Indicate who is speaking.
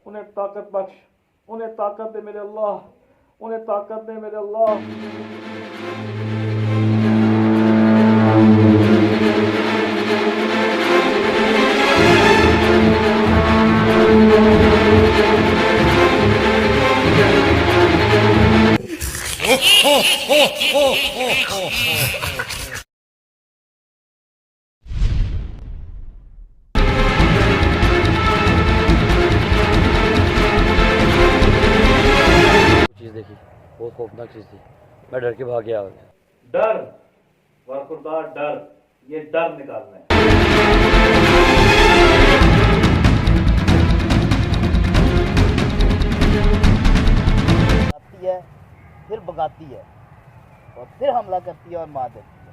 Speaker 1: उन्हें ताकत बख्श, उन्हें ताकत दे मेरे अल्लाह, उन्हें ताकत दे मेरे अल्लाह।
Speaker 2: चीज देखी, बहुत खौफनाक चीज थी। मैं डर के भाग गया।
Speaker 1: डर वरखुरदार डर, ये डर निकालना है।
Speaker 3: आती है, फिर भगाती है और फिर हमला करती है और मार देती है।